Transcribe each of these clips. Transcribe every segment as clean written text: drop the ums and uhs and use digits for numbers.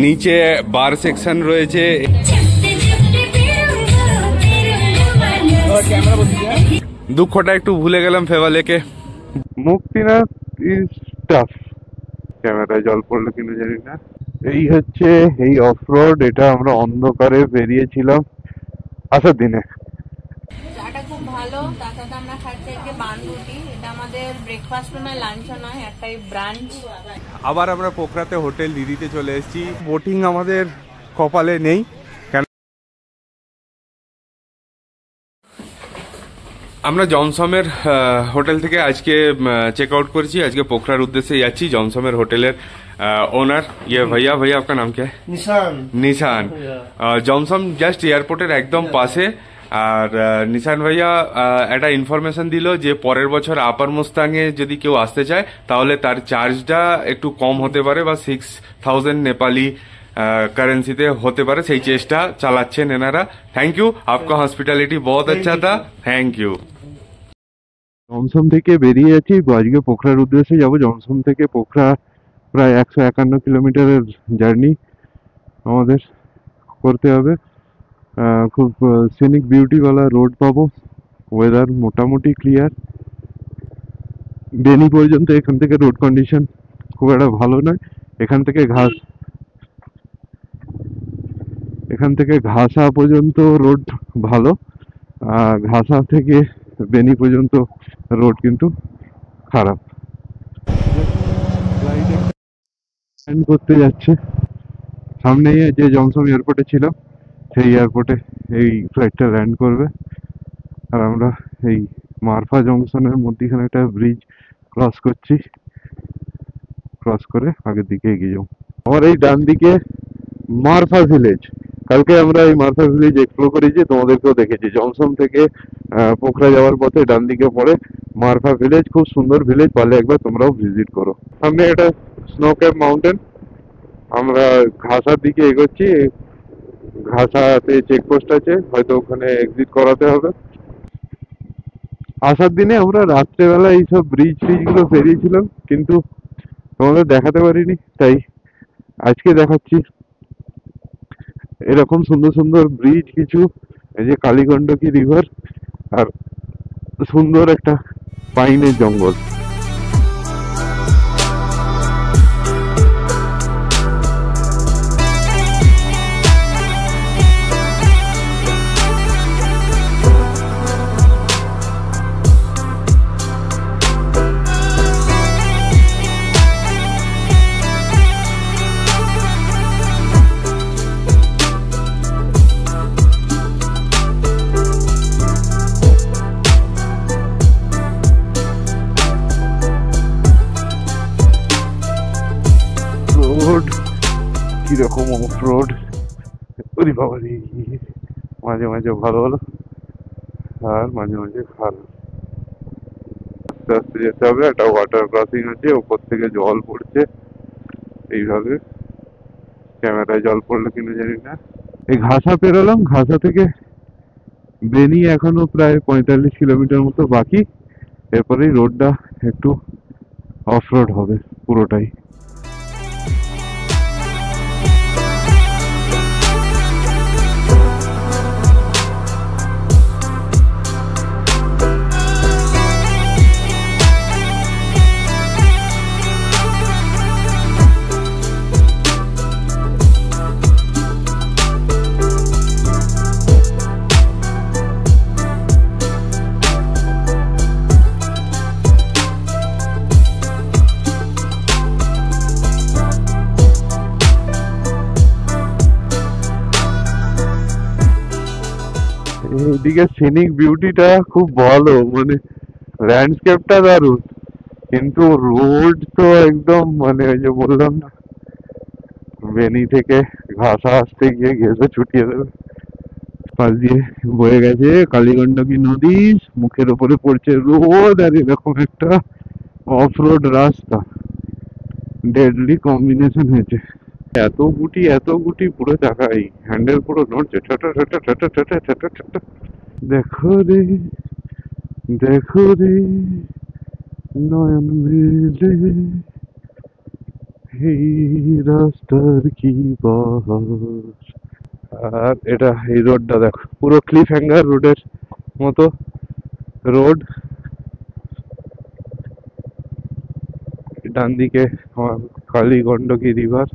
নিচে বার সেকশন রয়েছে। দুঃখটা একটু ভুলে গেলাম ফেভালেকে। Muktinath is tough. ক্যামেরায় জল পড়লো কিনা জানি না। এই হচ্ছে এই অফ রোড। এটা আমরা অন্ধকারে বেরিয়েছিলাম আসার দিনে। চাটা খুব ভালো। তার সাথে আমরা খাচ্ছি আজকে বানরুটি। এটা আমাদের ব্রেকফাস্টও নয়, লাঞ্চও নয়, একটাই ব্রাঞ্চ। আবার আমরা পোখরাতে হোটেল দিদিতে চলে এসেছি। বোটিং আমাদের কপালে নেই। আমরা জমসমের হোটেল থেকে আজকে চেক आउट করেছি। আজকে পোখরার উদ্দেশ্যে যাচ্ছি। জমসমের হোটেলের ओनर ये भैया आपका नाम क्या है? निशान। জমসম জাস্ট এয়ারপোর্টের একদম পাশে। আর নিশান ভাইয়া একটা ইনফরমেশন দিল যে পরের বছর আপার মুস্তাঙে যদি কেউ আসতে চায় তাহলে তার চার্জটা একটু কম হতে পারে বা 6000 নেপালি কারেন্সিতে হতে পারে। সেই চেষ্টা চালাচ্ছেন এনারা। থ্যাংক ইউ, आपका हॉस्पिटैलिटी बहुत अच्छा था, थैंक यू। জমসম থেকে বেরিয়ে যাচ্ছি, আজকে পোখরার উদ্দেশ্যে যাব। জমসম থেকে পোখরা প্রায় 151 কিলোমিটারের জার্নি আমাদের করতে হবে। খুব সিনিক বিউটিওয়ালা রোড পাবো। ওয়েদার মোটামুটি ক্লিয়ার। বেনি পর্যন্ত এখান থেকে রোড কন্ডিশন খুব একটা ভালো নয়। এখান থেকে ঘাসা পর্যন্ত রোড ভালো। ঘাসা থেকে বেনি পর্যন্ত রোড কিন্তু খারাপ। ল্যান্ড করতে যাচ্ছে সামনেই, যে জমসম এয়ারপোর্টে ছিল সেই এয়ারপোর্টে এই ফ্লাইটটা ল্যান্ড করবে। আর আমরা এই মারফা জংশনের মধ্যখানে একটা ব্রিজ ক্রস করছি। ক্রস করে আগের দিকে এগিয়ে যাবো। আমার এই ডান দিকে মারফা ভিলেজ। কালকে আমরা এই মারফা ভিলেজ এক্সপ্লোর করেছি, তোমাদেরকেও দেখেছি। জমসম থেকে পোখরা যাওয়ার পথে ডান দিকে পড়ে মারফা ভিলেজ। খুব সুন্দর ভিলেজ, পারলে একবার তোমরাও ভিজিট করো। সামনে একটা স্নো ক্যাপ মাউন্টেন। আমরা ঘাসার দিকে এগোচ্ছি। ঘাসাতে চেকপোস্ট আছে, হয়তো ওখানে এক্সিট করাতে হবে। আসার দিনে আমরা রাত্রেবেলা এইসব ব্রিজ গুলো পেরিয়েছিলাম, কিন্তু তোমাদের দেখাতে পারিনি, তাই আজকে দেখাচ্ছি। এরকম সুন্দর সুন্দর ব্রিজ কিছু, এই যে কালীগণ্ডকী রিভার, আর সুন্দর একটা পাইনের জঙ্গল। কিরকম অফ রোড, ওরে বাবা রে, মাঝে মাঝে ভালো ভালো আর মাঝে মাঝে খারাপ। আস্তে আস্তে যেতে হবে। একটা ওয়াটার ক্রসিং আছে, ওপর থেকে জল পড়ছে এইভাবে। ক্যামেরায় জল পড়লো কিনা জানি না। এই ঘাসা পেরোলাম। ঘাসা থেকে বেনি এখনো প্রায় 45 কিলোমিটার মতো বাকি। এরপরেই রোডটা একটু অফ রোড হবে পুরোটাই। এইদিকে সিনিক বিউটিটা খুব ভালো, মানে ল্যান্ডস্কেপটা দারুণ, কিন্তু রোড তো একদম, মানে ওই যে বললাম না, বেনি থেকে ঘাসা আসতে গিয়ে ঘেসে ছুটিয়ে দেবে। পাশ দিয়ে বয়ে গেছে কালীগণ্ডকী নদী, মুখের উপরে পড়ছে রোদ, আর এরকম একটা অফ রোড রাস্তা। ডেডলি কম্বিনেশন হয়েছে। এত গুটি পুরো চাকাই, হ্যান্ডেল পুরো নড়ছে। দেখো রে নয়ন মেলে এই রাস্তার কি বাহার। আর এটা এই রোডটা দেখো, পুরো ক্লিফ হ্যাঙ্গার রোডের মতো রোড। ডান দিকে আমার কালী গন্ডকী রিভার।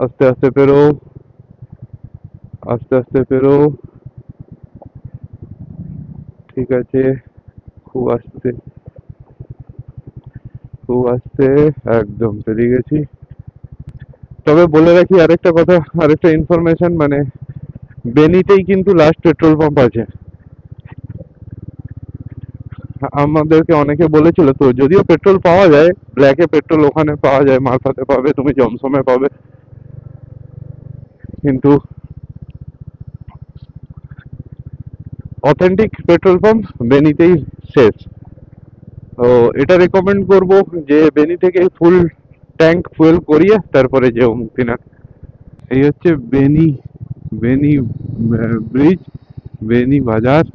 আস্তে আস্তে পেরো, আস্তে আস্তে পেরো। ঠিক আছে, খুব আস্তে, খুব আস্তে, একদম পেরিয়ে গেছি। তবে বলে রাখি আরেকটা কথা, আরেকটা ইনফরমেশন, মানে বেনিতেই কিন্তু লাস্ট পেট্রোল পাম্প আছে। আমাদেরকে অনেকে বলেছিল, তো যদিও পেট্রোল পাওয়া যায়, ব্ল্যাকে পেট্রোল ওখানে পাওয়া যায়, মারফাতে পাবে, তুমি জমসমে পাবে, কিন্তু অথেন্টিক পেট্রোল পাম্প বেনিতেই শেষ। তো এটা রেকমেন্ড করব যে বেনি থেকে ফুল ট্যাঙ্ক ফুয়েল করিয়ে তারপরে যেও মুক্তিনাথ। এই হচ্ছে বেনি, বেনি ব্রিজ, বেনি বাজার।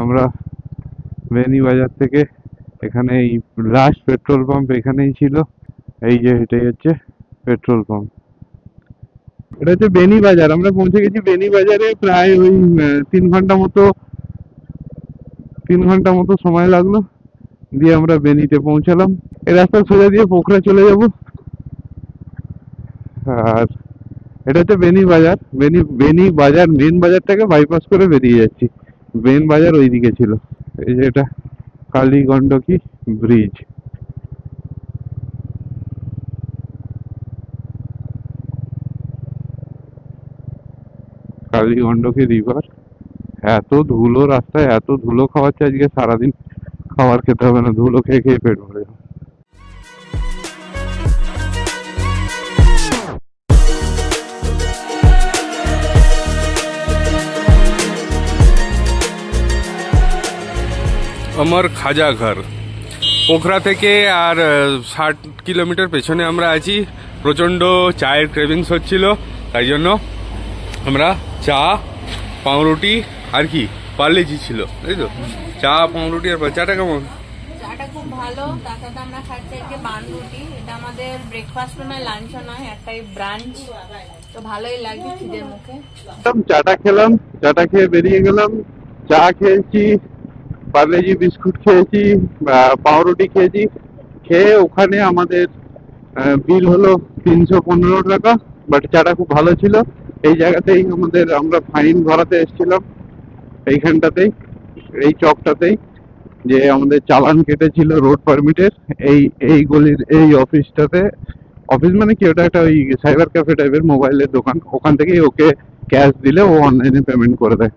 আমরা বেনি বাজার থেকে এখানে এই লাস্ট পেট্রোল পাম্প এখানেই ছিল। এই যে এটাই হচ্ছে পেট্রোল পাম্প। এটা হচ্ছে বেনি বাজার। আমরা পৌঁছে গেছি বেনি বাজারে, প্রায় ওই 3 ঘন্টা মতো, 3 ঘন্টা মতো সময় লাগলো। দিয়ে আমরা বেনিতে পৌঁছালাম। এই রাস্তা সোজা দিয়ে পোখরা চলে যাব। আর এটা হচ্ছে বেনি বাজার। বেনি বাজার, মেন বাজারটাকে বাইপাস করে বেরিয়ে যাচ্ছি। মেন বাজার ওইদিকে ছিল। এই যে এটা কালী গন্ডকী ব্রিজ। কালী গন্ডকী রিভার। এত ধুলো রাস্তায়, এত ধুলো খাওয়াচ্ছে, আজকে সারাদিন খাবার খেতে হবে না, ধুলো খেয়ে খেয়ে পেট ভরে যাবে। আমার খাজা ঘর পোখরা থেকে আর 60 কিলোমিটার পেছনে আমরা আছি। প্রচণ্ড চায়ের ক্রেভিংস হচ্ছিল, তাই জন্য আমরা চা, পাউরুটি আর কি পার্লেজি ছিল, তাই তো? চা, পাউরুটি আর চাটা কেমন? চাটা খুব ভালো। তার সাথে আমরা খাচ্ছি আজকে বানরুটি। এটা আমাদের ব্রেকফাস্টও নয়, লাঞ্চও নয়, একটাই ব্রাঞ্চ। তো ভালোই লাগছে খিদের মুখে। চাটা খেলাম, চাটা খেয়ে বেরিয়ে গেলাম। চা খেয়েছি, পার্লেজি বিস্কুট খেয়েছি, পাউরুটি খেয়েছি। খেয়ে ওখানে আমাদের বিল হলো 315 টাকা। বাট চাটা খুব ভালো ছিল। এই জায়গাতেই আমরা ফাইন ভরাতে এসেছিলাম, এইখানটাতেই, এই চকটাতেই, যে আমাদের চালান কেটেছিল রোড পারমিটের। এই এই গলির এই অফিসটাতে, অফিস মানে কি, ওটা একটা ওই সাইবার ক্যাফে টাইপের মোবাইলের দোকান। ওখান থেকেই ওকে ক্যাশ দিলে ও অনলাইনে পেমেন্ট করে দেয়।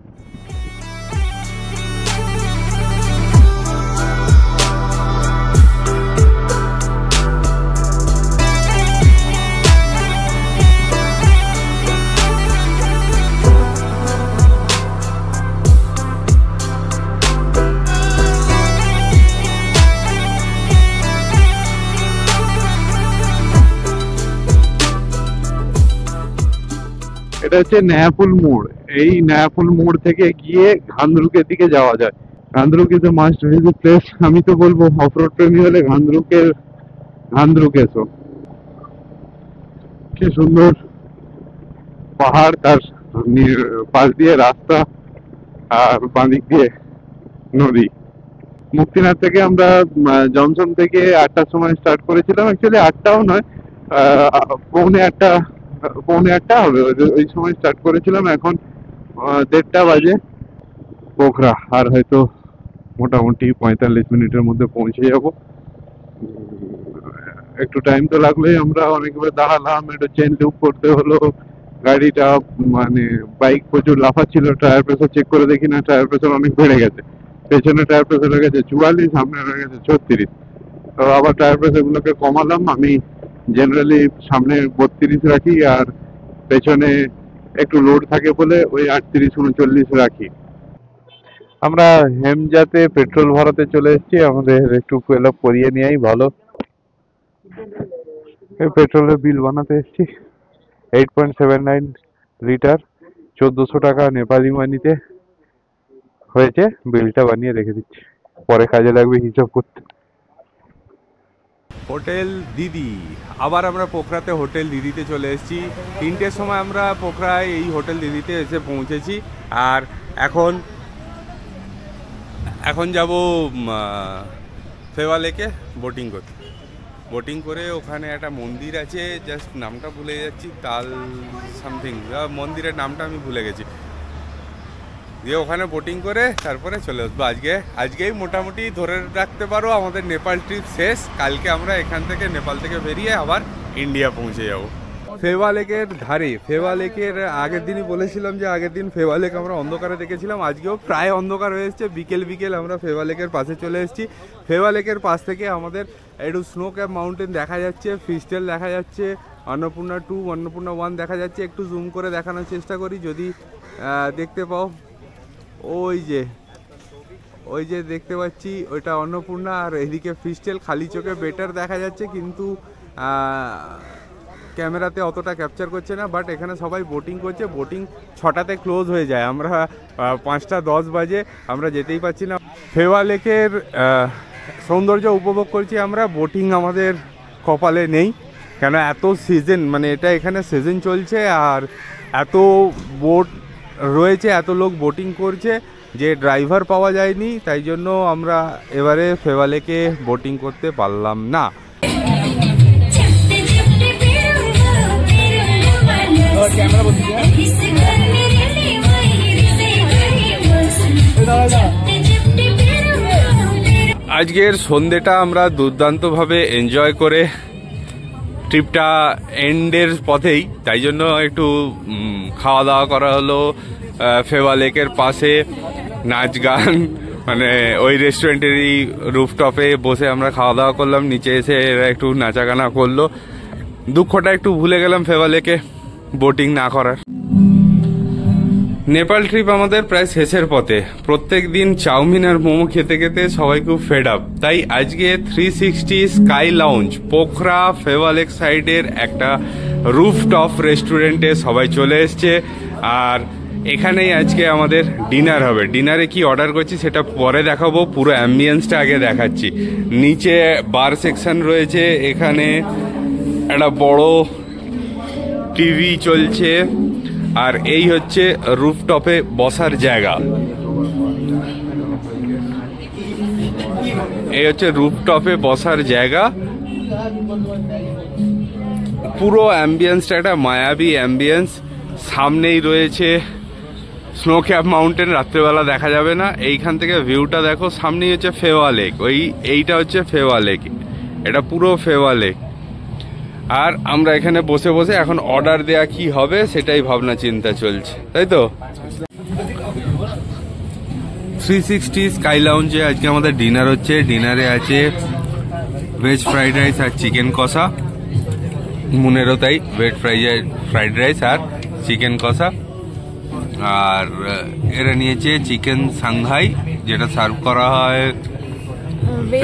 এটা হচ্ছে নয়াপুল মোড়। এই নয়াপুল মোড় থেকে গিয়ে ঘান্দরুকের দিকে যাওয়া যায়। Ghandruk is a must visit place. আমি তো বলবো অফরোড প্রেমী হলে ঘান্দরুক এসো। কি সুন্দর পাহাড়, তার পাশ দিয়ে রাস্তা, আর বাঁদিক দিয়ে নদী। মুক্তিনাথ থেকে আমরা জনসন থেকে 8টার সময় স্টার্ট করেছিলাম। অ্যাকচুয়ালি 8টাও নয়, পৌনে আটটা হবে, ওই সময় স্টার্ট করেছিলাম। এখন 1:30 বাজে। পোখরা আর হয়তো মোটামুটি 45 মিনিটের মধ্যে পৌঁছে যাব। একটু টাইম তো লাগলোই। আমরা অনেকবার দাঁড়ালাম, একটু চেন লুপ করতে হলো। গাড়িটা মানে বাইক প্রচুর লাফাচ্ছিল। টায়ার প্রেসার চেক করে দেখি না, টায়ার প্রেসার অনেক বেড়ে গেছে। পেছনে টায়ার প্রেসার হয়ে গেছে 44, সামনে হয়ে গেছে 36। তো আবার টায়ার প্রেসার গুলোকে কমালাম। আমি জেনারেলি সামনে 32 রাখি, আর পেছনে একটু লোড থাকে বলে ওই 38-39 রাখি। আমরা হেমজাতে পেট্রোল ভরাতে চলে এসেছি। আমাদের একটু ফুয়েল আপ করিয়ে নেওয়াই ভালো। পেট্রোলের বিল বানাতে এসেছি। 8.79 লিটার, 1400 টাকা নেপালি মানিতে হয়েছে। বিলটা বানিয়ে রেখে দিচ্ছি, পরে কাজে লাগবে হিসাব করতে। হোটেল দিদি। আবার আমরা পোখরাতে হোটেল দিদিতে চলে এসেছি। 3টের সময় আমরা পোখরায় এই হোটেল দিদিতে এসে পৌঁছেছি। আর এখন যাব ফেওয়া লেকে বোটিং করতে। বোটিং করে ওখানে একটা মন্দির আছে, জাস্ট নামটা ভুলে যাচ্ছি, তাল সামথিং, মন্দিরের নামটা আমি ভুলে গেছি। দিয়ে ওখানে বোটিং করে তারপরে চলে আসবো। আজকেই মোটামুটি ধরে রাখতে পারো আমাদের নেপাল ট্রিপ শেষ। কালকে আমরা এখান থেকে নেপাল থেকে বেরিয়ে আবার ইন্ডিয়া পৌঁছে যাব। ফেওয়া লেকের ধারে, ফেওয়া লেকের আগের দিনই বলেছিলাম যে আগের দিন ফেওয়া লেক আমরা অন্ধকারে দেখেছিলাম, আজকেও প্রায় অন্ধকার হয়ে এসছে। বিকেল আমরা ফেওয়া লেকের পাশে চলে এসেছি। ফেওয়া লেকের পাশ থেকে আমাদের একটু স্নো ক্যাপ মাউন্টেন দেখা যাচ্ছে, ফিস্টেল দেখা যাচ্ছে, অন্নপূর্ণা 2, অন্নপূর্ণা 1 দেখা যাচ্ছে। একটু জুম করে দেখানোর চেষ্টা করি যদি দেখতে পাও। ওই যে দেখতে পাচ্ছি ওইটা অন্নপূর্ণা, আর এদিকে ফিস্টেল খালি চোখে বেটার দেখা যাচ্ছে, কিন্তু ক্যামেরাতে অতটা ক্যাপচার করছে না। বাট এখানে সবাই বোটিং করছে। বোটিং 6টাতে ক্লোজ হয়ে যায়, আমরা 5টা 10 বাজে আমরা যেতেই পারছি না। ফেওয়া লেকের সৌন্দর্য উপভোগ করছি আমরা। বোটিং আমাদের কপালে নেই, কেন এত সিজন, মানে এটা এখানে সিজন চলছে আর এত বোট রয়েছে, এত লোক বোটিং করছে যে ড্রাইভার পাওয়া যায়নি, তাই জন্য আমরা এবারে ফেওয়া লেকে বোটিং করতে পারলাম না। আজকের সন্ধ্যেটা আমরা দুর্দান্তভাবে এনজয় করে ট্রিপটা এন্ডের পথেই, তাই জন্য একটু খাওয়া দাওয়া করা হলো ফেওয়া লেকের পাশে, নাচ গান, মানে ওই রেস্টুরেন্টেরই রুফটপে বসে আমরা খাওয়া দাওয়া করলাম। নিচে এসে এরা একটু নাচা গানা করলো। দুঃখটা একটু ভুলে গেলাম ফেওয়া লেকে বোটিং না করার। নেপাল ট্রিপ আমাদের প্রায় শেষের পথে। প্রত্যেক দিন চাউমিন আর মোমো খেতে খেতে সবাই খুব ফেড আপ, তাই আজকে 360 sky lounge Pokhara Phewa lake সাইডের একটা রুফটপ রেস্টুরেন্টে সবাই চলে এসছে। আর এখানেই আজকে আমাদের ডিনার হবে। ডিনারে কি অর্ডার করছি সেটা পরে দেখাবো, পুরো অ্যাম্বিয়েন্সটা আগে দেখাচ্ছি। নিচে বার সেকশন রয়েছে, এখানে একটা বড় টিভি চলছে, আর এই হচ্ছে রুফটপে বসার জায়গা। এই হচ্ছে রুফটপে বসার জায়গা। পুরো অ্যাম্বিয়েন্সটা একটা মায়াবী অ্যাম্বিয়েন্স। সামনেই রয়েছে স্নো ক্যাপ মাউন্টেন, রাত্রেবেলা দেখা যাবে না। এইখান থেকে ভিউটা দেখো, সামনেই হচ্ছে ফেওয়া লেক। এইটা হচ্ছে ফেওয়া লেক, এটা পুরো ফেওয়া লেক। আর আমরা এখানে বসে বসে এখন অর্ডার দেয়া কি হবে সেটাই ভাবনা চিন্তা চলছে, তাই তো। 360 স্কাই লাউঞ্জে আজকে আমাদের ডিনার হচ্ছে। ডিনারে আছে ভেজ ফ্রাইড রাইস আর চিকেন কষা। মুনেরও তাই, ভেজ ফ্রাইড রাইস আর চিকেন কষা। আর এরা নিয়েছে চিকেন সাংহাই, যেটা সার্ভ করা হয়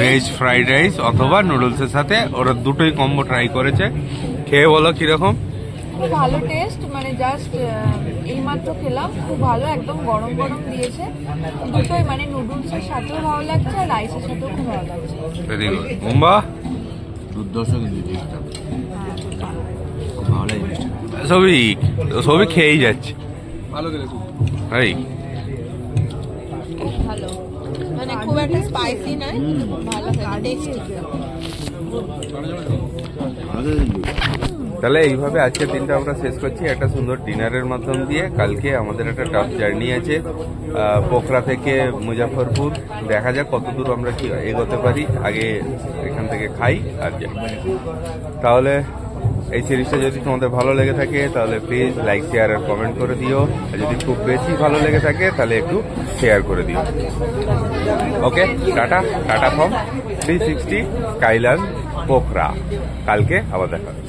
ভেজ ফ্রাইড রাইস অথবা নুডলসের সাথে। ওরা দুটোই কম্বো ট্রাই করেছে। খেয়ে বলো কিরকম? খুব ভালো টেস্ট, মানে জাস্ট এইমাত্র খেলাম, খুব ভালো, একদম গরম গরম দিয়েছে দুটোই, মানে নুডলসের সাথেও ভালো লাগছে আর রাইসের সাথেও খুব ভালো লাগছে। Very good. মুম্বা সবই খেয়েই যাচ্ছে, ভালো ভালো, মানে খুব একটা স্পাইসি নয়, ভালো টেস্টি। তাহলে এইভাবে আজকের দিনটা আমরা শেষ করছি একটা সুন্দর ডিনারের মাধ্যম দিয়ে। কালকে আমাদের একটা টাফ জার্নি আছে পোখরা থেকে মুজাফরপুর। দেখা যাক কতদূর আমরা কি এগোতে পারি, আগে এখান থেকে খাই আর যাই। তাহলে এই সিরিজটা যদি তোমাদের ভালো লেগে থাকে তাহলে প্লিজ লাইক শেয়ার আর কমেন্ট করে দিও, আর যদি খুব বেশি ভালো লেগে থাকে তাহলে একটু শেয়ার করে দিও। ওকে, টাটা ফ্রম 360 স্কাইল্যান্ড পোখরা। কালকে আবার দেখা হবে।